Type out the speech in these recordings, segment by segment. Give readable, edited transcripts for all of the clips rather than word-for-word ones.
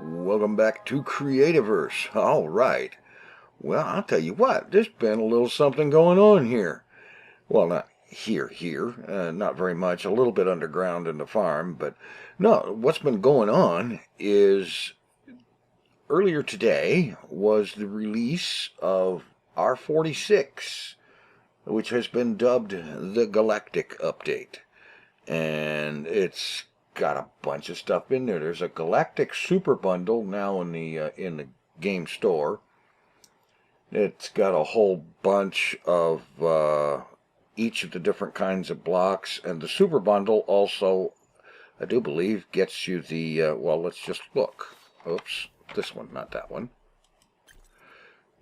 Welcome back to Creativerse. All right. Well, I'll tell you what, there's been a little something going on here. Well, not here, not very much, a little bit underground in the farm, but no, what's been going on is earlier today was the release of R46, which has been dubbed the Galactic update. And it's got a bunch of stuff in there. There's a Galactic Super Bundle now in the game store. It's got a whole bunch of each of the different kinds of blocks, and the Super Bundle also, I do believe, gets you the well, let's just look. Oops, this one, not that one.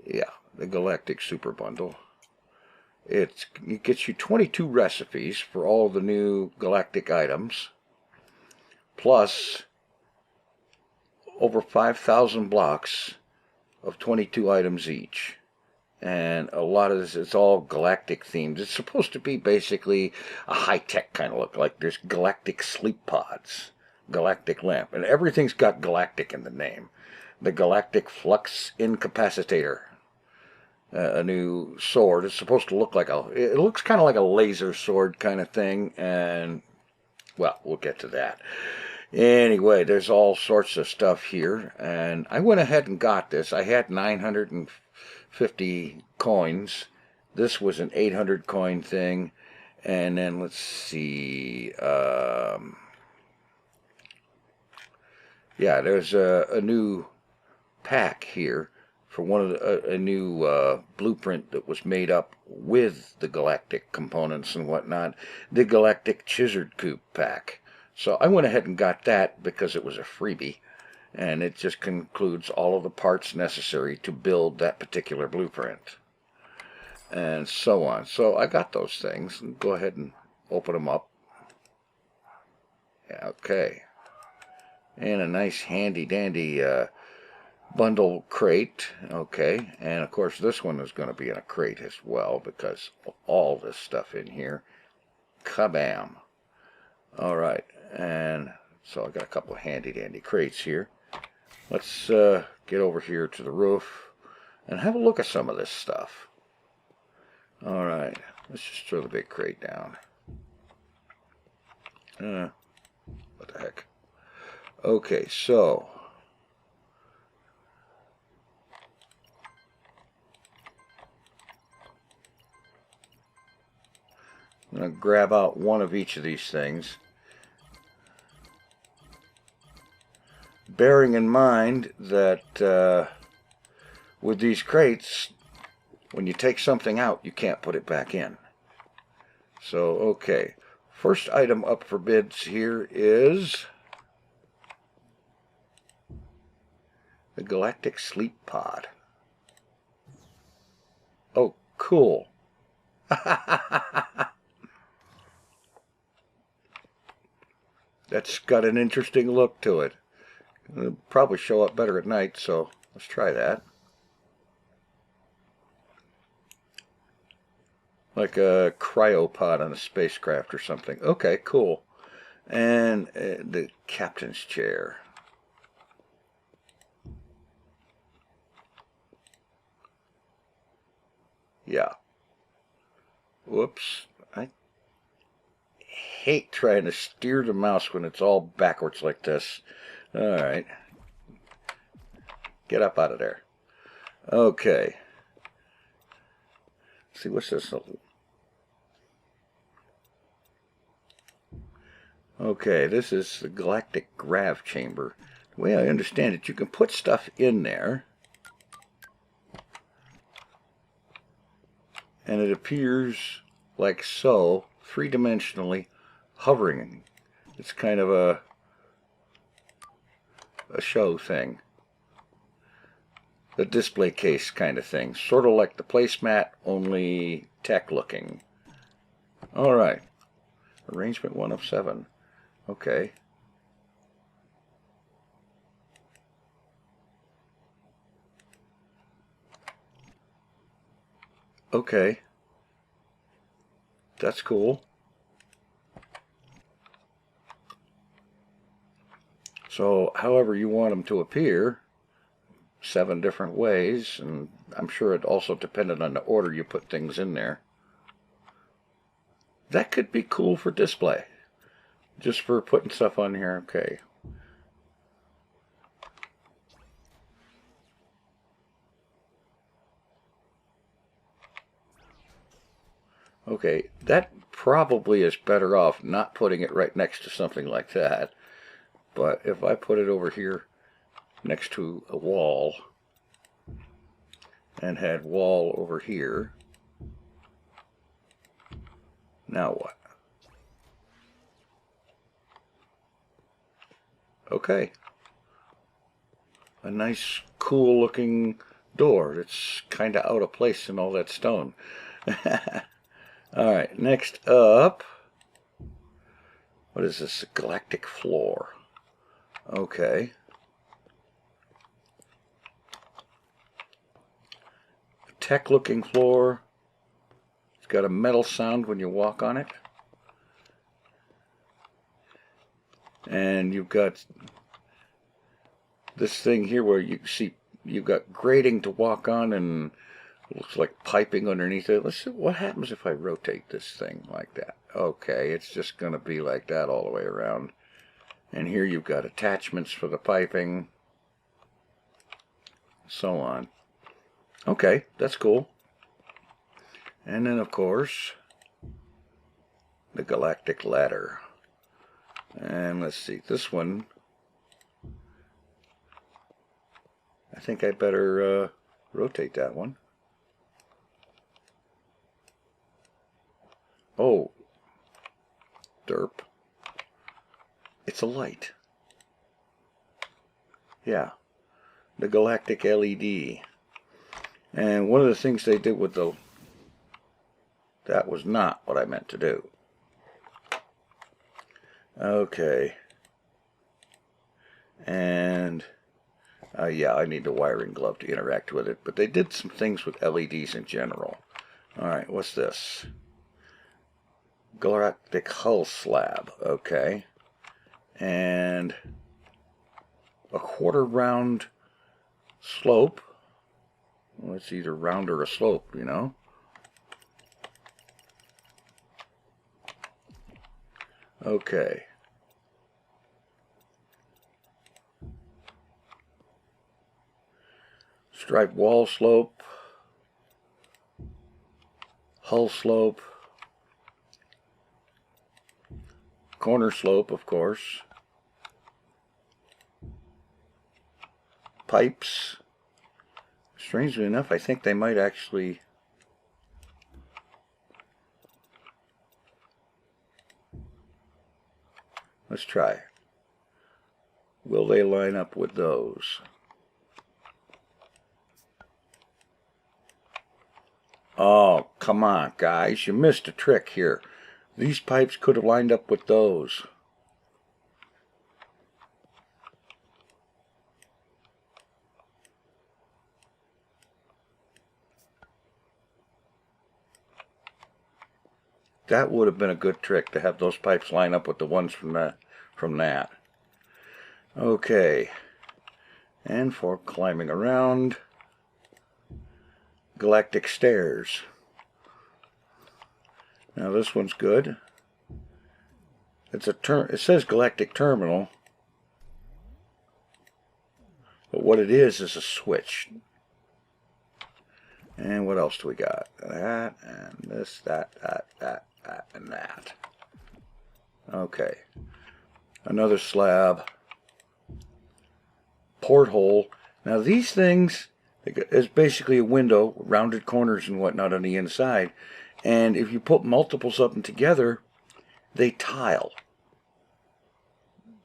Yeah, the Galactic Super Bundle. It gets you 22 recipes for all the new Galactic items, plus over 5,000 blocks of 22 items each. And a lot of this, it's all Galactic themed. It's supposed to be basically a high-tech kind of look, like there's Galactic sleep pods, Galactic lamp, and everything's got Galactic in the name. The Galactic Flux Incapacitator. A new sword. It's supposed to look like it looks kind of like a laser sword kind of thing, and well, we'll get to that. Anyway, there's all sorts of stuff here, and I went ahead and got this. I had 950 coins. This was an 800 coin thing, and then let's see. Yeah, there's a new pack here for one of a new blueprint that was made up with the Galactic components and whatnot, the Galactic Chisered Coop pack. So I went ahead and got that because it was a freebie, and it just concludes all of the parts necessary to build that particular blueprint, and so on. So I got those things. Go ahead and open them up. Yeah, okay. And a nice handy-dandy bundle crate. Okay, and of course this one is going to be in a crate as well because of all this stuff in here. Kabam. Alright, and so I got a couple of handy-dandy crates here. Let's get over here to the roof and have a look at some of this stuff. Alright, let's just throw the big crate down. What the heck? Okay, so I'm going to grab out one of each of these things, bearing in mind that with these crates, when you take something out, you can't put it back in. So, okay, first item up for bids here is the Galactic Sleep Pod. Oh, cool. That's got an interesting look to it. It'll probably show up better at night, so let's try that. Like a cryopod on a spacecraft or something. Okay, cool. And the captain's chair. Yeah. Whoops. I hate trying to steer the mouse when it's all backwards like this. Alright. Get up out of there. Okay. Let's see, what's this? Okay, this is the Galactic Grav Chamber. The way I understand it, you can put stuff in there, and it appears like so, three-dimensionally, hovering. It's kind of a show thing. A display case kind of thing. Sort of like the placemat, only tech-looking. Alright. Arrangement 1 of 7. Okay. Okay. That's cool. So however you want them to appear, 7 different ways, and I'm sure it also depended on the order you put things in there. That could be cool for display, just for putting stuff on here. Okay. Okay, that probably is better off not putting it right next to something like that. But if I put it over here next to a wall and had wall over here, now what? Okay. A nice, cool looking door. It's kind of out of place in all that stone. Alright, next up, what is this? A galactic floor. Okay. Tech looking floor. It's got a metal sound when you walk on it. And you've got this thing here where you see you've got grating to walk on, and it looks like piping underneath it. Let's see what happens if I rotate this thing like that. Okay, it's just going to be like that all the way around. And here you've got attachments for the piping, so on. Okay, that's cool. And then, of course, the Galactic ladder. And let's see, this one, I think I better rotate that one. Oh, derp. It's a light. Yeah, the Galactic LED. And one of the things they did with the... That was not what I meant to do. Okay. And... yeah, I need the wiring glove to interact with it. But they did some things with LEDs in general. Alright, what's this? Galactic hull slab. Okay. And a quarter round slope. Well, it's either round or a slope, you know. Okay. Stripe wall slope. Hull slope. Corner slope, of course. Pipes. Strangely enough, I think they might actually... Let's try. Will they line up with those? Oh, come on, guys. You missed a trick here. These pipes could have lined up with those. That would have been a good trick, to have those pipes line up with the ones from that. Okay. And for climbing around, Galactic stairs. Now this one's good. It's a it says Galactic terminal, but what it is a switch. And what else do we got? That and this, that, and that. Okay. Another slab. Porthole. Now these things is basically a window, rounded corners and whatnot on the inside. And if you put multiples of them together, they tile.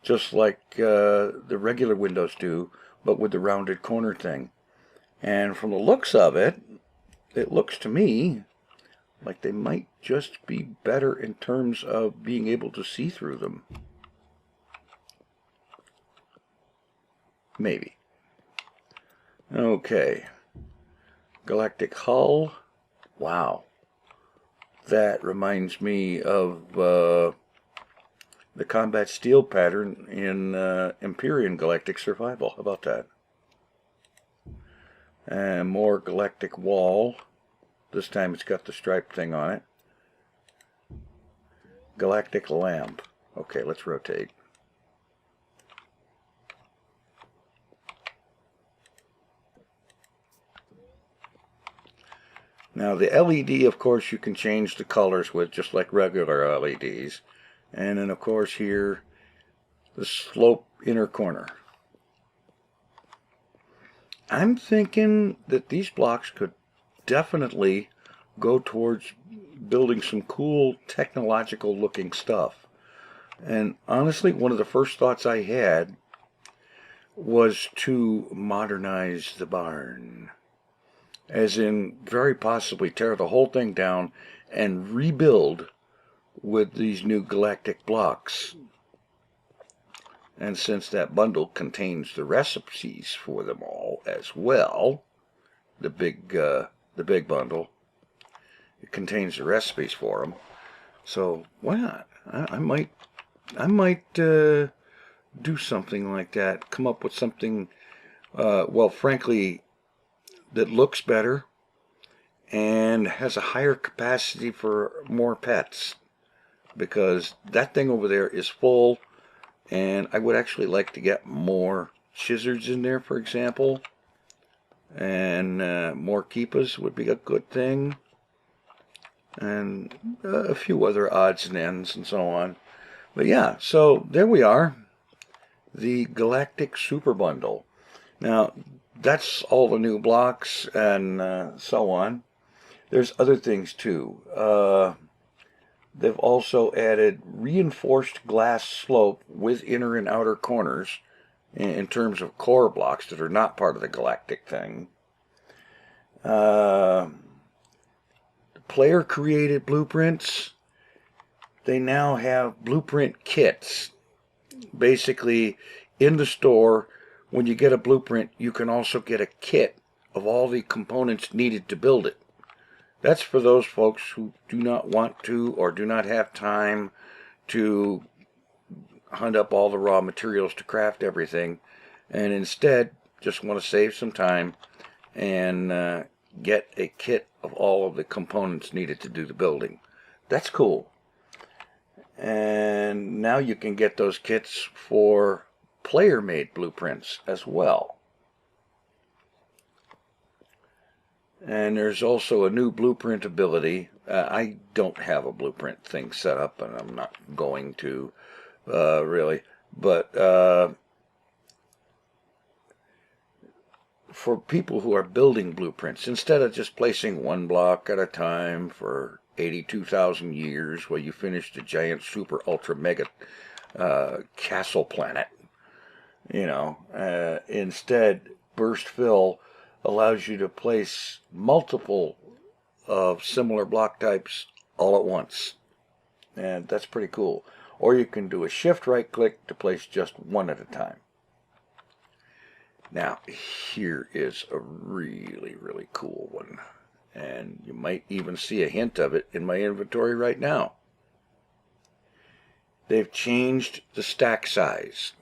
Just like the regular windows do, but with the rounded corner thing. And from the looks of it, it looks to me like they might just be better in terms of being able to see through them. Maybe. Okay. Galactic hull. Wow. That reminds me of the combat steel pattern in Empyrean Galactic Survival. How about that? And more Galactic wall. This time it's got the stripe thing on it. Galactic lamp. Okay, let's rotate. Now the LED, of course, you can change the colors with, just like regular LEDs. And then, of course, here, the slope inner corner. I'm thinking that these blocks could definitely go towards building some cool technological looking stuff. And honestly, one of the first thoughts I had was to modernize the barn. As in, very possibly tear the whole thing down and rebuild with these new galactic blocks. And since that bundle contains the recipes for them all as well, the big bundle, it contains the recipes for them. So why not? I might do something like that. Come up with something, well, frankly, that looks better and has a higher capacity for more pets, because that thing over there is full, and I would actually like to get more Chizards in there, for example, and more Keepas would be a good thing, and a few other odds and ends and so on. But yeah, so there we are, the Galactic Super Bundle. Now that's all the new blocks and so on. There's other things too. They've also added reinforced glass slope with inner and outer corners in terms of core blocks that are not part of the Galactic thing. Player created blueprints. They now have blueprint kits. Basically, in the store, when you get a blueprint, you can also get a kit of all the components needed to build it. That's for those folks who do not want to or do not have time to hunt up all the raw materials to craft everything, and instead just want to save some time and get a kit of all of the components needed to do the building. That's cool. And now you can get those kits for player-made blueprints as well. And there's also a new blueprint ability. I don't have a blueprint thing set up, and I'm not going to really. But for people who are building blueprints, instead of just placing one block at a time for 82,000 years while you finish the giant super ultra mega castle planet, instead burst fill allows you to place multiple of similar block types all at once, and that's pretty cool. Or you can do a shift right click to place just one at a time. Now here is a really cool one, and you might even see a hint of it in my inventory right now. They've changed the stack size.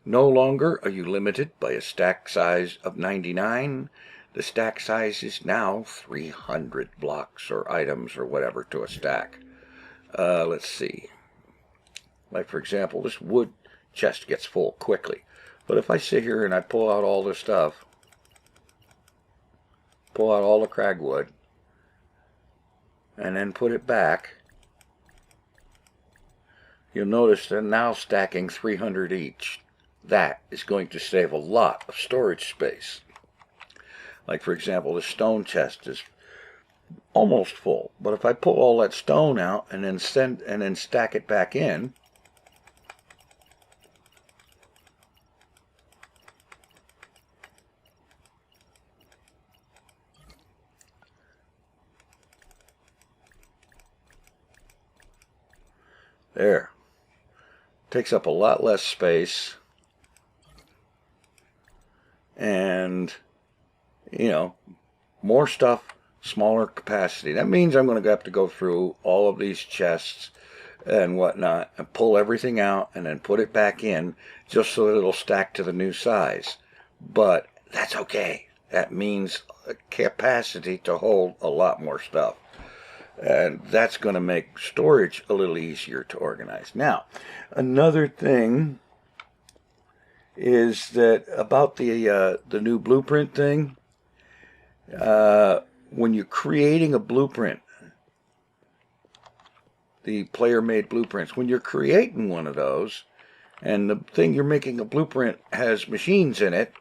No longer are you limited by a stack size of 99. The stack size is now 300 blocks or items or whatever to a stack. Let's see. Like, for example, this wood chest gets full quickly. But if I sit here and I pull out all this stuff, pull out all the cragwood, and then put it back, you'll notice they're now stacking 300 each. That is going to save a lot of storage space. Like, for example, the stone chest is almost full, but if I pull all that stone out and then stack it back in, there, takes up a lot less space. And, more stuff, smaller capacity. That means I'm going to have to go through all of these chests and whatnot, and pull everything out and then put it back in just so that it'll stack to the new size. But that's okay. That means a capacity to hold a lot more stuff. And that's going to make storage a little easier to organize. Now, another thing is that about the new blueprint thing, when you're creating a blueprint, the player-made blueprints, when you're creating one of those, and the thing you're making a blueprint has machines in it,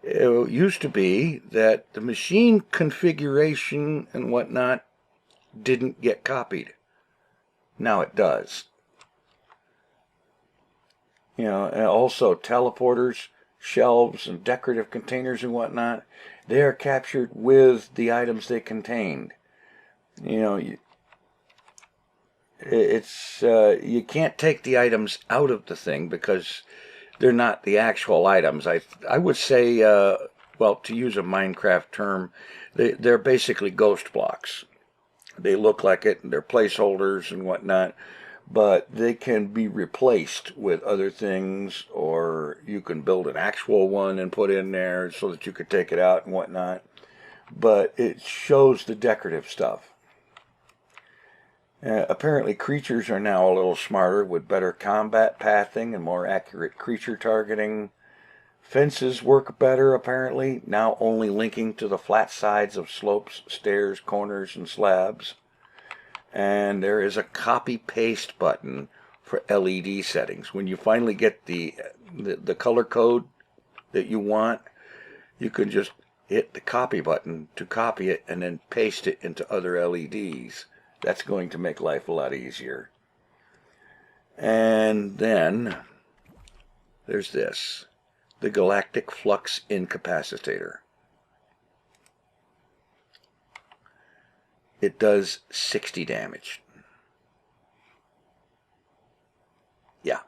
it used to be that the machine configuration and whatnot didn't get copied. Now it does. You know, and also teleporters, shelves, and decorative containers and whatnot, they are captured with the items they contained. You know, you can't take the items out of the thing because they're not the actual items. I would say, well, to use a Minecraft term, they're basically ghost blocks. They look like it, and they're placeholders and whatnot, but they can be replaced with other things, or you can build an actual one and put in there so that you could take it out and whatnot. But it shows the decorative stuff. Apparently creatures are now a little smarter with better combat pathing and more accurate creature targeting. Fences work better apparently, now only linking to the flat sides of slopes, stairs, corners, and slabs. And there is a copy-paste button for LED settings. When you finally get the color code that you want, you can just hit the copy button to copy it and then paste it into other LEDs. That's going to make life a lot easier. And then there's this, the Galactic Flux Incapacitator. It does 60 damage. Yeah.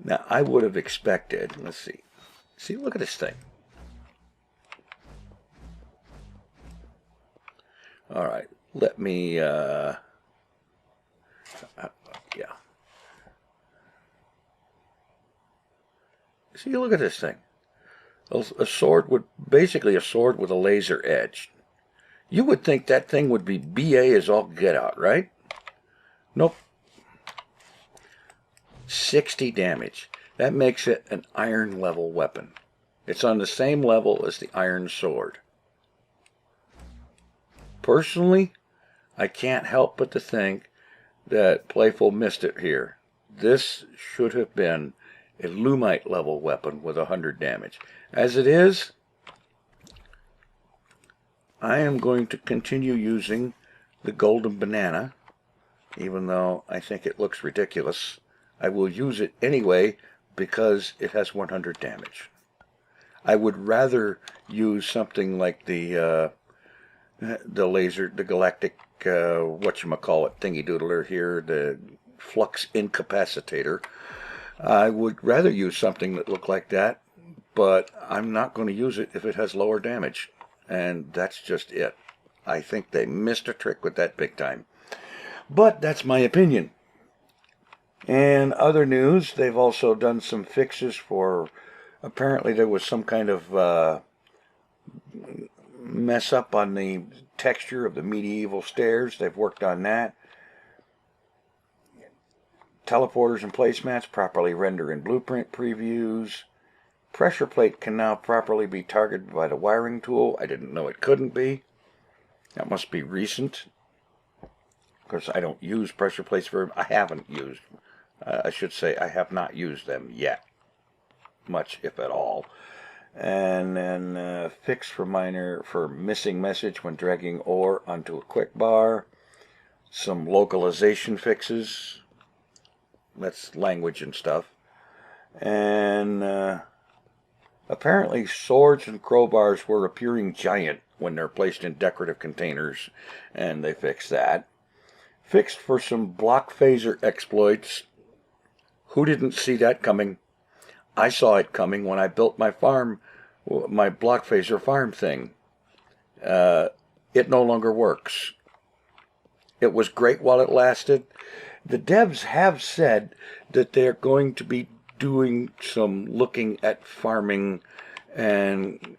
Now I would have expected, let's see. See, look at this thing. All right, let me, yeah. See, look at this thing. A sword would, basically a sword with a laser edge. You would think that thing would be BA as all get out, right? Nope. 60 damage. That makes it an iron level weapon. It's on the same level as the iron sword. Personally, I can't help but to think that Playful missed it here. This should have been a Lumite level weapon with 100 damage. As it is, I am going to continue using the golden banana, even though I think it looks ridiculous. I will use it anyway because it has 100 damage. I would rather use something like the laser, the Galactic, whatchamacallit, thingy-doodler here, the Flux Incapacitator. I would rather use something that looked like that, but I'm not going to use it if it has lower damage. And that's just it. I think they missed a trick with that big time. But that's my opinion. And other news, they've also done some fixes for, apparently there was some kind of mess up on the texture of the medieval stairs. They've worked on that. Teleporters and placemats properly render in blueprint previews. Pressure plate can now properly be targeted by the wiring tool. I didn't know it couldn't be. That must be recent, because I don't use pressure plates I haven't used. I should say I have not used them yet, much if at all. And then fix for missing message when dragging ore onto a quick bar. Some localization fixes. That's language and stuff. And apparently swords and crowbars were appearing giant when they're placed in decorative containers, and they fixed that. Fixed for some block phaser exploits. Who didn't see that coming? I saw it coming when I built my farm, my block phaser farm thing. It no longer works. It was great while it lasted. The devs have said that they're going to be doing some looking at farming and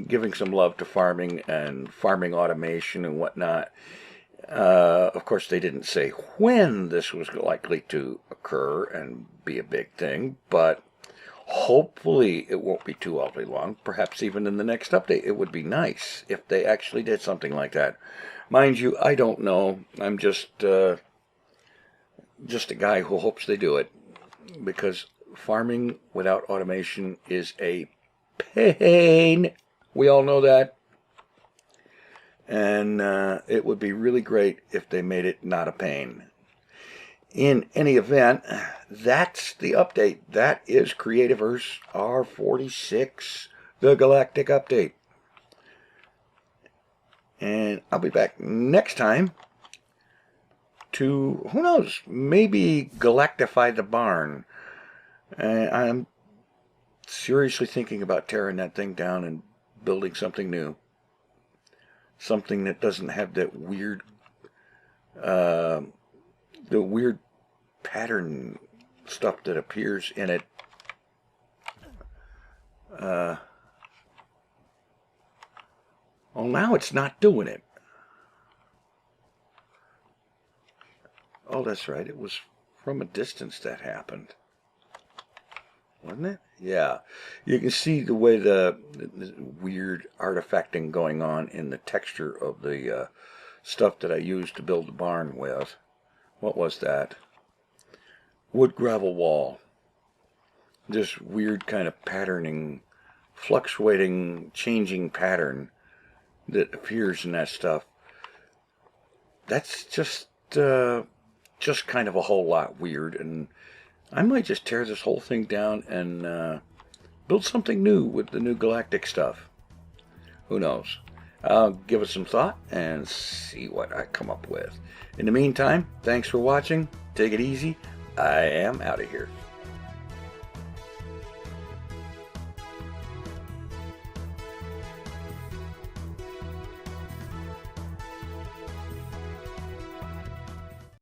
giving some love to farming and farming automation and whatnot. Of course, they didn't say when this was likely to occur and be a big thing, but hopefully it won't be too awfully long. Perhaps even in the next update, it would be nice if they actually did something like that. Mind you, I don't know. I'm just a guy who hopes they do it, because farming without automation is a pain. We all know that. And it would be really great if they made it not a pain. In any event, that's the update. That is Creativerse R46, the Galactic update. And I'll be back next time to, who knows, maybe galactify the barn. I'm seriously thinking about tearing that thing down and building something new. Something that doesn't have that weird, the weird pattern stuff that appears in it. Well, now it's not doing it. Oh, that's right. It was from a distance that happened. Wasn't it? Yeah. You can see the way the weird artifacting going on in the texture of the stuff that I used to build the barn with. What was that? Wood gravel wall. This weird kind of patterning, fluctuating, changing pattern that appears in that stuff. That's just kind of a whole lot weird, and I might just tear this whole thing down and build something new with the new Galactic stuff. Who knows? I'll give it some thought and see what I come up with. In the meantime, thanks for watching. Take it easy. I am out of here.